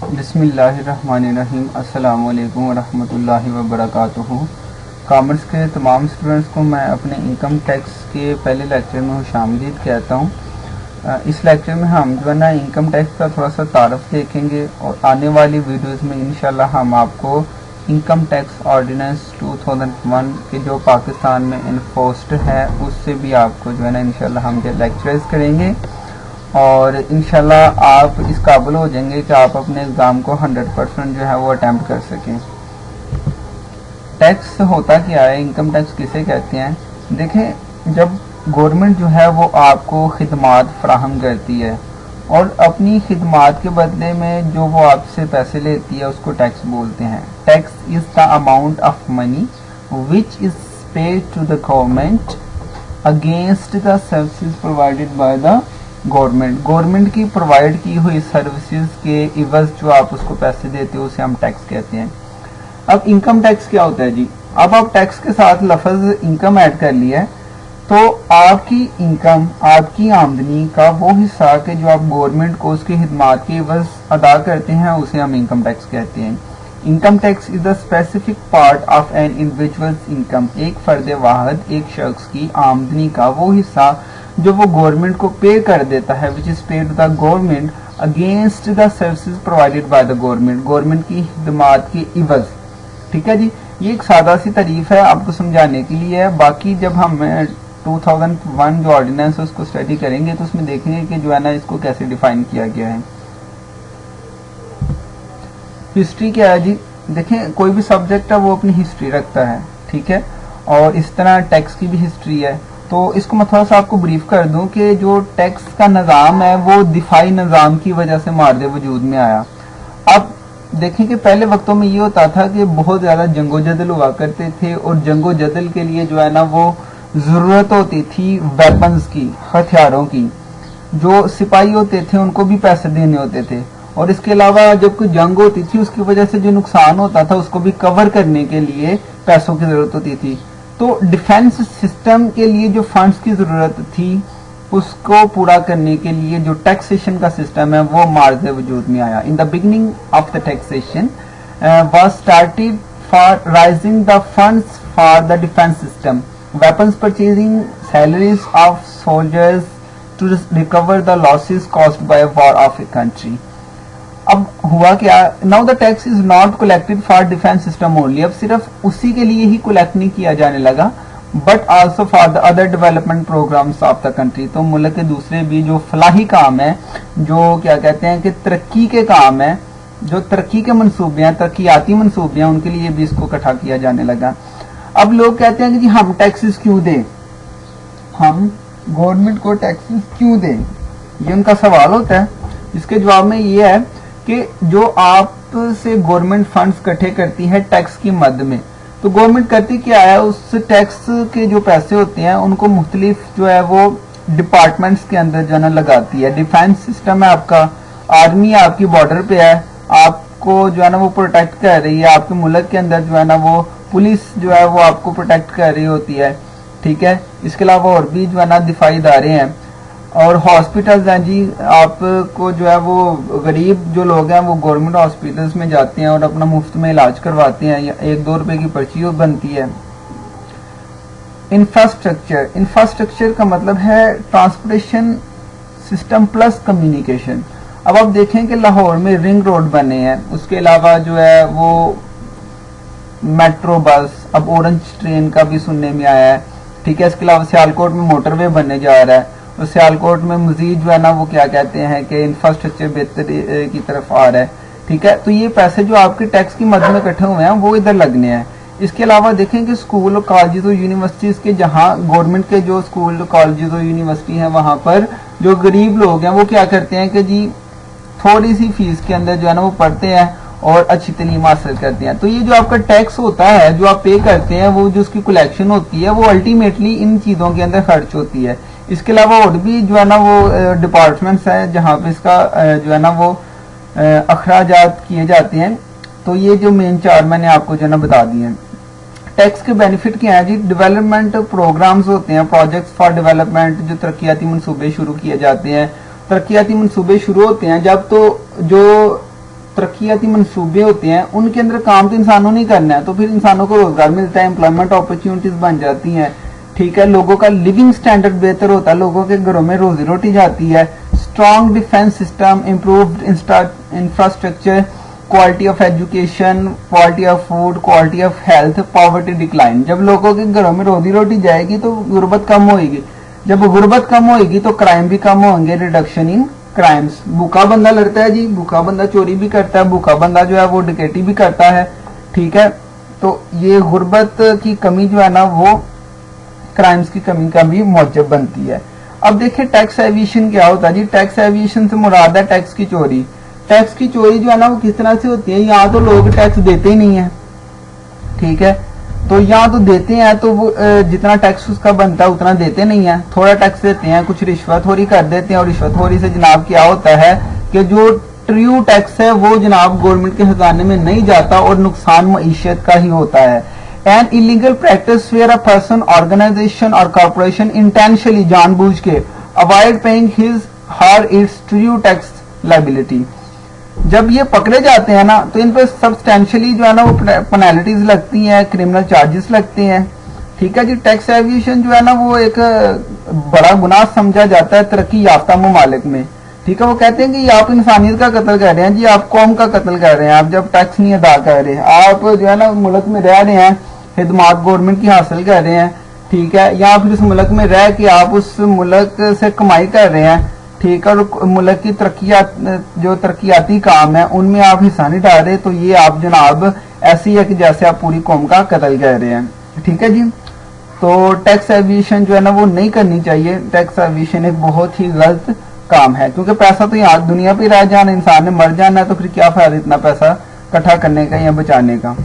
बिस्मिल्लाहिर्रहमानिर्रहीम। अस्सलामु अलैकुम वरहमतुल्लाहि वबरकातुहू। कॉमर्स के तमाम स्टूडेंट्स को मैं अपने इनकम टैक्स के पहले लेक्चर में खुशामदीद कहता हूँ। इस लेक्चर में हम जो है ना इनकम टैक्स का थोड़ा सा तारफ़ देखेंगे और आने वाली वीडियोस में इंशाल्लाह हम आपको इनकम टैक्स ऑर्डिनेंस 2001 के जो पाकिस्तान में इन्फोर्स्ड है उससे भी आपको जो है ना इंशाल्लाह हम लेक्चर्स करेंगे और इंशाल्लाह आप इस काबिल हो जाएंगे कि आप अपने एग्ज़ाम को 100% जो है वो अटैम्प्ट कर सकें। टैक्स होता क्या है, इनकम टैक्स किसे कहते हैं? देखें, जब गवर्नमेंट जो है वो आपको खिदमात फराहम करती है और अपनी खिदमात के बदले में जो वो आपसे पैसे लेती है उसको टैक्स बोलते हैं। Tax is the amount of money which is paid to the government against the services provided by the government की प्रोवाइड की हुई सर्विसेज के इवज जो आप उसको पैसे देते हो उसे हम टैक्स कहते हैं। अब इनकम टैक्स क्या होता है जी? अब आप टैक्स के साथ लफ्ज इनकम ऐड कर लिया है तो आपकी इनकम, आपकी आमदनी का वो हिस्सा के जो आप गवर्नमेंट को उसकी खिदमात के इवज अदा करते हैं उसे हम इनकम टैक्स कहते हैं। Income tax is the specific part of an individual's income. एक फर्द वाहिद, एक शख्स की आमदनी का वो हिस्सा जो वो गवर्नमेंट को पे कर देता है, which is paid the government against the services provided by the government की खिदमात के इवज। ठीक है जी, ये एक सादा सी तारीफ है आपको समझाने के लिए है। बाकी जब हम 2001 जो ऑर्डिनेंस है उसको स्टडी करेंगे तो उसमें देखेंगे कि जो है ना इसको कैसे डिफाइन किया गया है। हिस्ट्री क्या है जी? देखें, कोई भी सब्जेक्ट है वो अपनी हिस्ट्री रखता है, ठीक है, और इस तरह टैक्स की भी हिस्ट्री है। तो इसको मैं थोड़ा सा आपको ब्रीफ कर दूं कि जो टैक्स का निज़ाम है वो दिफाई निज़ाम की वजह से मारदे वजूद में आया। अब देखें कि पहले वक्तों में ये होता था कि बहुत ज़्यादा जंगो जदल हुआ करते थे और जंगो जदल के लिए जो है ना वो ज़रूरत होती थी वेपन्स की, हथियारों की। जो सिपाही होते थे उनको भी पैसे देने होते थे और इसके अलावा जब कोई जंग होती थी उसकी वजह से जो नुकसान होता था उसको भी कवर करने के लिए पैसों की ज़रूरत होती थी। तो डिफेंस सिस्टम के लिए जो फंड्स की ज़रूरत थी उसको पूरा करने के लिए जो टैक्सेशन का सिस्टम है वो मार्ज वजूद में आया। In the beginning of the taxation was started for raising the funds for the defence system, weapons purchasing, salaries of soldiers to recover the losses caused by war of a country. अब हुआ क्या? Now the tax is not collected for defence system only. अब सिर्फ उसी के लिए ही collect नहीं किया जाने लगा but also for the other development programs of the country. तो मुल्क के दूसरे भी जो फलाही काम है, जो क्या कहते हैं कि तरक्की के काम है, जो तरक्की के मंसूबे हैं, तरक्याती मंसूबे हैं, उनके लिए भी इसको इकट्ठा किया जाने लगा। अब लोग कहते हैं कि जी हम टैक्सेस क्यों दें, हम गवर्नमेंट को टैक्सेस क्यों दें, ये उनका सवाल होता है। इसके जवाब में ये है कि जो आप से गवर्नमेंट फंड्स इकट्ठे करती है टैक्स की मद में, तो गवर्नमेंट करती क्या है, उस टैक्स के जो पैसे होते हैं उनको मुख्तलिफ जो है वो डिपार्टमेंट्स के अंदर जो है ना लगाती है। डिफेंस सिस्टम है आपका, आर्मी आपकी बॉर्डर पे है, आपको जो है ना वो प्रोटेक्ट कर रही है, आपके मुल्क के अंदर जो है ना वो पुलिस जो है वो आपको प्रोटेक्ट कर रही होती है, ठीक है। इसके अलावा और भी जो है ना दिफाई इदारे हैं और हॉस्पिटल्स हैं जी। आपको जो है वो गरीब जो लोग हैं वो गवर्नमेंट हॉस्पिटल्स में जाते हैं और अपना मुफ्त में इलाज करवाते हैं, या 1-2 रुपए की पर्ची बनती है। इंफ्रास्ट्रक्चर का मतलब है ट्रांसपोर्टेशन सिस्टम प्लस कम्युनिकेशन। अब आप देखें कि लाहौर में रिंग रोड बने हैं, उसके अलावा जो है वो मेट्रो बस, अब ऑरेंज ट्रेन का भी सुनने में आया है, ठीक है। इसके अलावा सियालकोट में मोटरवे बनने जा रहा है और सियालकोट में मजीद जो है ना वो क्या कहते हैं कि इंफ्रास्ट्रक्चर बेहतरी की तरफ आ रहा है, ठीक है। तो ये पैसे जो आपके टैक्स की मद में इकट्ठे हुए हैं वो इधर लगने हैं। इसके अलावा देखें कि स्कूल और कॉलेज और यूनिवर्सिटीज़ के, जहाँ गवर्नमेंट के जो स्कूल कॉलेज और यूनिवर्सिटी हैं वहाँ पर जो गरीब लोग हैं वो क्या करते हैं कि जी थोड़ी सी फीस के अंदर जो है ना वो पढ़ते हैं और अच्छी तालीम हासिल करते हैं। तो ये जो आपका टैक्स होता है जो आप पे करते हैं वो जो उसकी कलेक्शन होती है वो अल्टीमेटली इन चीज़ों के अंदर खर्च होती है। इसके अलावा और भी जो है ना वो डिपार्टमेंट्स हैं जहाँ पे इसका जो है ना वो अखराजात किए जाते हैं। तो ये जो मेन 4 मैंने आपको जो है ना बता दिए हैं। टैक्स के बेनिफिट क्या है जी? डेवलपमेंट प्रोग्राम्स होते हैं, प्रोजेक्ट्स फॉर डेवलपमेंट, जो तरक्याती मंसूबे शुरू किए जाते हैं। तरक्याती मंसूबे शुरू होते हैं जब तो जो तरक्याती मंसूबे होते हैं उनके अंदर काम तो इंसानों ने करना है, तो फिर इंसानों को रोजगार मिलता है, एम्प्लॉयमेंट अपॉर्चुनिटीज बन जाती हैं, ठीक है, लोगों का लिविंग स्टैंडर्ड बेहतर होता है, लोगों के घरों में रोजी रोटी जाती है, strong defence system, improved infrastructure, quality of education, quality of food, quality of health, poverty decline. जब लोगों के घरों में रोजी रोटी जाएगी तो गुर्बत कम होगी, जब गुर्बत कम होगी तो क्राइम भी कम होंगे, रिडक्शन इन क्राइम्स। भूखा बंदा लड़ता है जी, भूखा बंदा चोरी भी करता है, भूखा बंदा जो है वो डकैती भी करता है, ठीक है। तो ये गुर्बत की कमी जो है ना वो क्राइम्स की कमी का भी मौजब बनती है। अब देखिए टैक्स एविएशन क्या होता है जी। टैक्स एविएशन से मुराद है टैक्स की चोरी। टैक्स की चोरी जो है ना वो किस तरह से होती है, यहाँ तो लोग टैक्स देते ही नहीं है, ठीक है, तो यहाँ तो देते हैं तो वो जितना टैक्स उसका बनता है उतना देते नहीं है, थोड़ा टैक्स देते हैं, कुछ रिश्वतखोरी कर देते हैं, और रिश्वतखोरी से जनाब क्या होता है कि जो ट्रू टैक्स है वो जनाब गवर्नमेंट के खजाने में नहीं जाता और नुकसान मईशत का ही होता है। An illegal practice where a person, organization और कॉर्पोरेशन इंटेंशनली, जानबूझ के, avoid paying his her its true tax liability. जब ये पकड़े जाते हैं ना तो इन पर सब्सटेंशियली जो है ना वो पेनल्टीज लगती हैं, क्रिमिनल चार्जेस लगते हैं, ठीक है जी। टैक्स एविएशन जो है ना वो एक बड़ा गुनाह समझा जाता है तरक्की याफ्ता ममालिक में, ठीक है। वो कहते हैं कि आप इंसानियत का कत्ल कर रहे हैं जी, आप कौम का कत्ल कर रहे हैं, आप जब टैक्स नहीं अदा कर रहे, आप जो है ना मुल्क में रह रहे हैं, खिदमात गवर्नमेंट की हासिल कर रहे हैं, ठीक है, या फिर उस मुल्क में रह के आप उस मुल्क से कमाई कर रहे हैं, ठीक है, और मुल्क की जो तरक्याती काम है उनमें आप हिस्सा नहीं डाल रहे, तो ये आप जनाब ऐसी है कि जैसे आप पूरी कौम का कत्ल कर रहे हैं, ठीक है जी। तो टैक्स एविएशन जो है ना वो नहीं करनी चाहिए। टैक्स एविएशन एक बहुत ही गलत काम है, क्योंकि पैसा तो यहाँ दुनिया पे रह जाना, इंसान ने मर जाना है, तो फिर क्या फायदा इतना पैसा इकट्ठा करने का या बचाने का।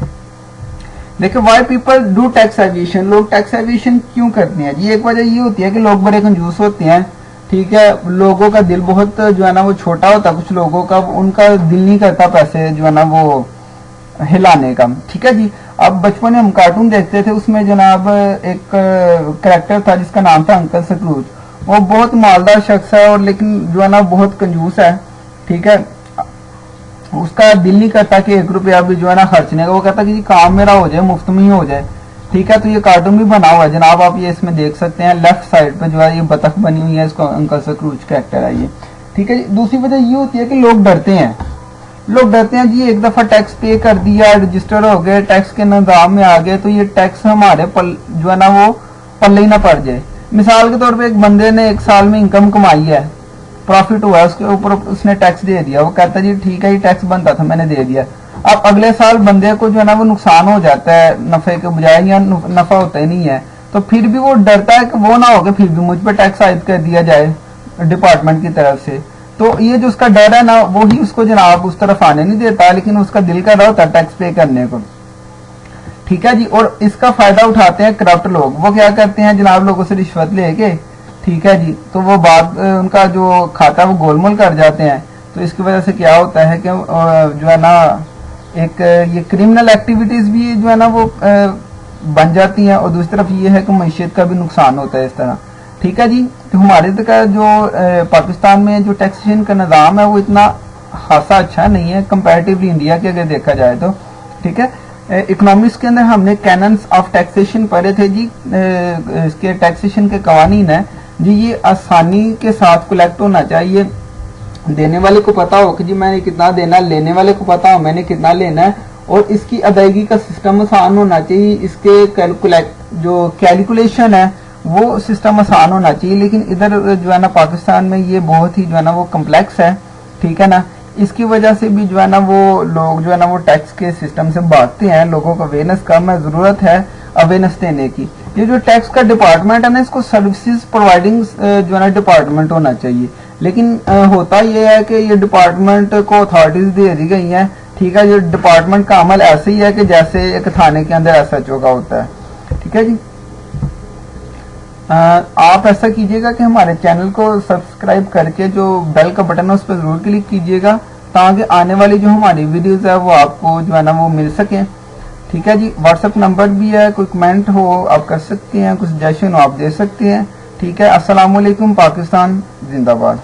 देखिए why people do tax aviation, लोग टैक्स एविएशन क्यों करते हैं जी। एक वजह ये होती है कि लोग बड़े कंजूस होते हैं, ठीक है, लोगों का दिल बहुत जो है ना वो छोटा होता है, कुछ लोगों का उनका दिल नहीं करता पैसे जो है ना वो हिलाने का, ठीक है जी। अब बचपन में हम कार्टून देखते थे, उसमें जनाब एक कैरेक्टर था जिसका नाम था अंकल स्क्रूज। वो बहुत मालदार शख्स है और लेकिन जो है ना बहुत कंजूस है, ठीक है, उसका दिल नहीं करता कि 1 रुपया भी जो है ना खर्चने का, वो कहता कि जी काम मेरा हो जाए, मुफ्त में ही हो जाए, ठीक है। तो ये कार्टून भी बना हुआ है जनाब, आप ये इसमें देख सकते हैं, लेफ्ट साइड पे जो है ये बतख बनी हुई है, इसको अंकल स्क्रूज कैरेक्टर है ये, ठीक है जी। दूसरी वजह ये होती है कि लोग डरते हैं, लोग डरते हैं जी एक दफा टैक्स पे कर दिया, रजिस्टर हो गए, टैक्स के निजाम में आ गए, तो ये टैक्स हमारे जो है ना वो पल्ले ही ना पड़ जाए। मिसाल के तौर पे एक बंदे ने 1 साल में इनकम कमाई है, प्रॉफिट हुआ है, उसके ऊपर उसने टैक्स दे दिया, वो कहता है जी ठीक है, ये टैक्स बनता था मैंने दे दिया। अब अगले साल बंदे को जो है ना वो नुकसान हो जाता है नफे के बजाय, या नफा होता ही नहीं है, तो फिर भी वो डरता है कि वो ना हो कि फिर भी मुझ पर टैक्स आयद कर दिया जाए डिपार्टमेंट की तरफ से। तो ये जो उसका डर है ना वो ही उसको जनाब उस तरफ आने नहीं देता, लेकिन उसका दिल कर रहा होता है टैक्स पे करने को, ठीक है जी। और इसका फायदा उठाते हैं करप्ट लोग। वो क्या करते हैं जनाब, लोगों से रिश्वत लेके, ठीक है जी, तो वो बाद उनका जो खाता है वो गोलमोल कर जाते हैं। तो इसकी वजह से क्या होता है कि जो है ना एक ये क्रिमिनल एक्टिविटीज भी जो है ना वो बन जाती हैं, और दूसरी तरफ ये है कि मईशत का भी नुकसान होता है इस तरह, ठीक है जी। तो हमारे का जो पाकिस्तान में जो टैक्सेशन का निज़ाम है वो इतना खासा अच्छा नहीं है कंपैरेटिवली इंडिया के अगर देखा जाए तो, ठीक है। इकोनॉमिक्स के अंदर हमने कैनन्स ऑफ टैक्सेशन पढ़े थे जी, इसके टैक्सेशन के कवानीन है जी, ये आसानी के साथ कलेक्ट होना चाहिए, देने वाले को पता हो कि जी मैंने कितना देना है, लेने वाले को पता हो मैंने कितना लेना है, और इसकी अदायगी का सिस्टम आसान होना चाहिए, इसके जो कैलकुलेशन है वो सिस्टम आसान होना चाहिए। लेकिन इधर जो है ना पाकिस्तान में ये बहुत ही जो है ना वो कम्प्लेक्स है, ठीक है ना। इसकी वजह से भी जो है ना वो लोग जो है ना वो टैक्स के सिस्टम से भागते हैं, लोगों को अवेयरनेस कम है, जरूरत है अवेयरनेस देने की। ये जो टैक्स का डिपार्टमेंट है ना, इसको सर्विसेज प्रोवाइडिंग जो है ना डिपार्टमेंट होना चाहिए, लेकिन होता यह है कि ये डिपार्टमेंट को अथॉरिटीज दे दी गई हैं, ठीक है। ये डिपार्टमेंट का अमल ऐसे ही है कि जैसे एक थाने के अंदर SHO का होता है, ठीक है जी। आप ऐसा कीजिएगा कि हमारे चैनल को सब्सक्राइब करके जो बेल का बटन है उस पर जरूर क्लिक कीजिएगा, ताकि आने वाली जो हमारी वीडियोस है वो आपको जो है ना वो मिल सके, ठीक है जी। व्हाट्सएप नंबर भी है, कोई कमेंट हो आप कर सकते हैं, कुछ सजेशन हो आप दे सकते हैं, ठीक है। अस्सलाम वालेकुम, पाकिस्तान जिंदाबाद।